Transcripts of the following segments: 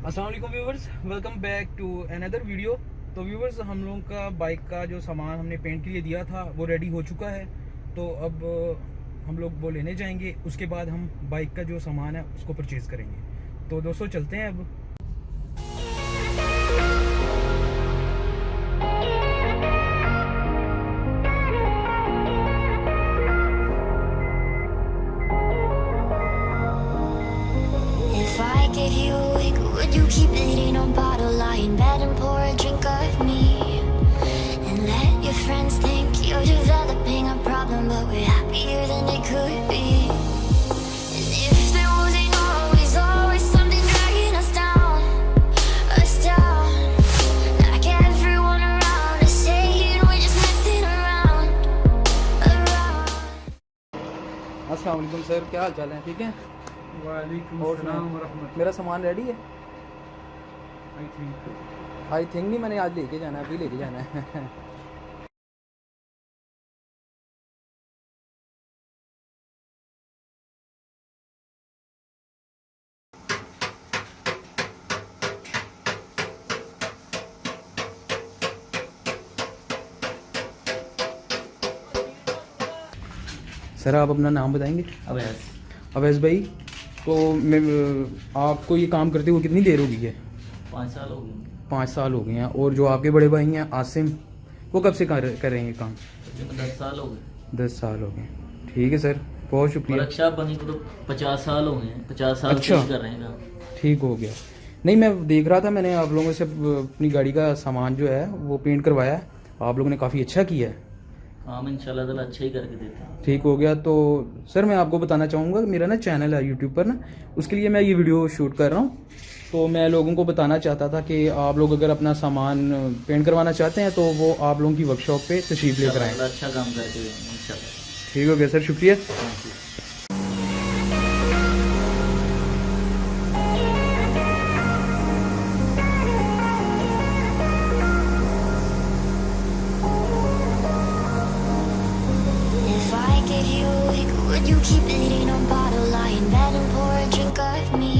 अस्सलाम वालेकुम viewers, welcome back to another video. तो व्यूवर्स, हम लोगों का बाइक का जो सामान हमने पेंट के लिए दिया था वो रेडी हो चुका है। तो अब हम लोग वो लेने जाएंगे, उसके बाद हम बाइक का जो सामान है उसको परचेज़ करेंगे। तो दोस्तों चलते हैं अब। If I gave you a week, would you keep eating on bottle, lie in bed and pour a drink of me? And let your friends think you're developing a problem, but we're happier than it could be. And if there wasn't always something dragging us down, like everyone around us saying we're just messing around. अस्सलाम वालेकुम sir, क्या हाल चाल है? ठीक है। वालेकुम और सलाम व रहमतुल्लाह। मेरा सामान रेडी है। आई आई थिंक नहीं, मैंने आज लेके जाना है, अभी लेके जाना है। सर आप अपना नाम बताएंगे? अवैस भाई। तो मैं आपको ये काम करते हुए कितनी देर हो गई है? 5 साल हो गए। 5 साल हो गए हैं। और जो आपके बड़े भाई हैं आसिम, वो कब से कर रहे हैं ये काम? 10 साल हो गए। 10 साल हो गए। ठीक है सर, बहुत शुक्रिया। रक्षा बनी को तो 50 साल हो गए। 50 साल से अच्छा। ही कर रहे हैं काम। ठीक हो गया। नहीं, मैं देख रहा था, मैंने आप लोगों से अपनी गाड़ी का सामान जो है वो पेंट करवाया है। आप लोगों ने काफ़ी अच्छा किया है। काम इंशाल्लाह ताला अच्छा ही करके देते हैं। ठीक हो गया। तो सर मैं आपको बताना चाहूँगा कि मेरा ना चैनल है यूट्यूब पर ना, उसके लिए मैं ये वीडियो शूट कर रहा हूँ। तो मैं लोगों को बताना चाहता था कि आप लोग अगर अपना सामान पेंट करवाना चाहते हैं तो वो आप लोगों की वर्कशॉप पे तशरीफ लेकर आएँ। इंशाल्लाह अच्छा काम करके देंगे इंशाल्लाह। ठीक हो गया सर, शुक्रिया। Thank you. If I gave you a week, would you keep eating on bottle, lie in bed and pour a drink of me?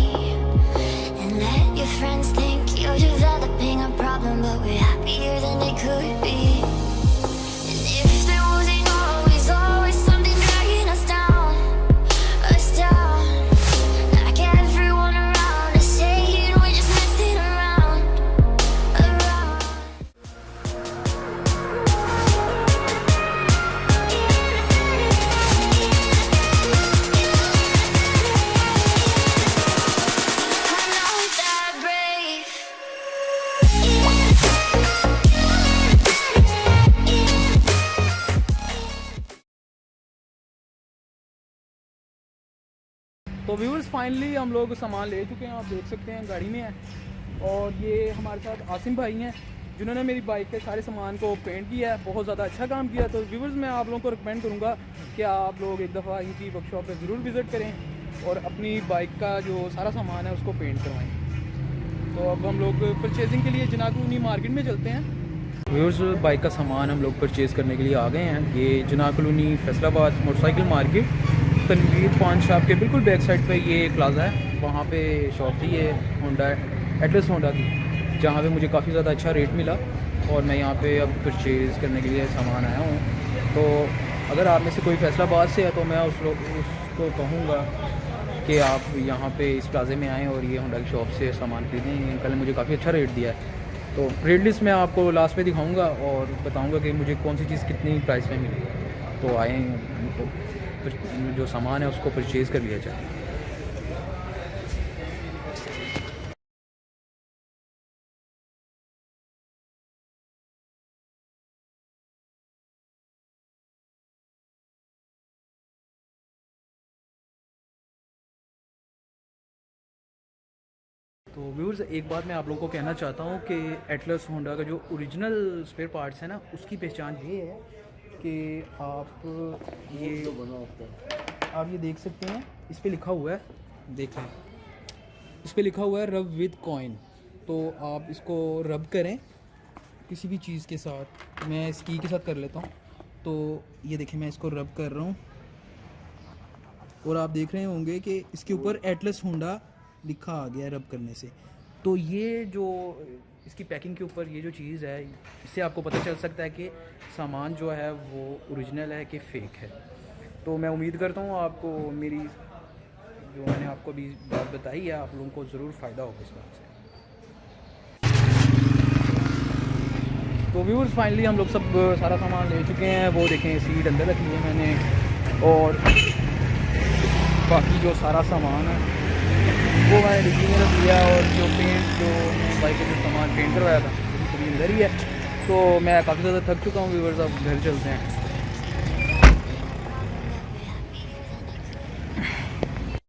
And let your friends think you're developing a problem, but we're happier than it could be. And if there wasn't always something dragging us down, like everyone around us saying we're just messing around. I'm not that brave. तो viewers, finally हम लोग सामान ले चुके हैं, आप देख सकते हैं गाड़ी में है। और ये हमारे साथ आसिम भाई हैं जिन्होंने मेरी बाइक के सारे सामान को पेंट किया है, बहुत ज़्यादा अच्छा काम किया। तो व्यूअर्स, मैं आप लोगों को रिकमेंड करूँगा कि आप लोग एक दफ़ा इनकी वर्कशॉप पे ज़रूर विज़िट करें और अपनी बाइक का जो सारा सामान है उसको पेंट करवाएँ। तो अब हम लोग परचेजिंग के लिए जनाकुनी मार्केट में चलते हैं। व्यूअर्स, बाइक का सामान हम लोग परचेज़ करने के लिए आ गए हैं। ये Jinnah colony Faisalabad motorcycle market, Tanveer paan shop के बिल्कुल बैक साइड पे ये प्लाजा है। वहाँ पे शॉप थी ये होंडा एटलस होंडा की, जहाँ पे मुझे काफ़ी ज़्यादा अच्छा रेट मिला और मैं यहाँ पे अब परचेज़ करने के लिए सामान आया हूँ। तो अगर आप में से कोई फैसलाबाद से है तो मैं उसको कहूँगा कि आप यहाँ पे इस प्लाजे में आएँ और ये होंडा की शॉप से सामान खरीदें। अंकल ने मुझे काफ़ी अच्छा रेट दिया है। तो रेट लिस्ट मैं आपको लास्ट में दिखाऊंगा और बताऊंगा कि मुझे कौन सी चीज़ कितनी प्राइस में मिली। तो आए, जो सामान है उसको परचेज़ कर लिया जाए। तो व्यूअर्स, एक बात मैं आप लोगों को कहना चाहता हूँ कि एटलस होंडा का जो ओरिजिनल स्पेयर पार्ट्स है ना, उसकी पहचान ये है कि आप ये देख सकते हैं, इस पे लिखा हुआ है, देखें, इस पे लिखा हुआ है रब विद कॉइन। तो आप इसको रब करें किसी भी चीज़ के साथ। मैं इस की के साथ कर लेता हूँ। तो ये देखें, मैं इसको रब कर रहा हूँ और आप देख रहे होंगे कि इसके ऊपर एटलस होंडा लिखा आ गया है रब करने से। तो ये जो इसकी पैकिंग के ऊपर ये जो चीज़ है, इससे आपको पता चल सकता है कि सामान जो है वो ओरिजिनल है कि फ़ेक है। तो मैं उम्मीद करता हूँ आपको मेरी जो मैंने आपको अभी बात बताई है, आप लोगों को ज़रूर फ़ायदा होगा इस बात से। तो व्यूअर्स फाइनली हम लोग सब सारा सामान ले चुके हैं। वो देखें सीट अंदर रखी है मैंने, और बाकी जो सारा सामान है वो मैंने डिग्गी में रख लिया, और जो पेंट जो बाइक का जो सामान पेंट करवाया था वो भी अंदर ही है। तो मैं काफ़ी ज़्यादा थक चुका हूँ व्यूअर्स, अब घर चलते हैं।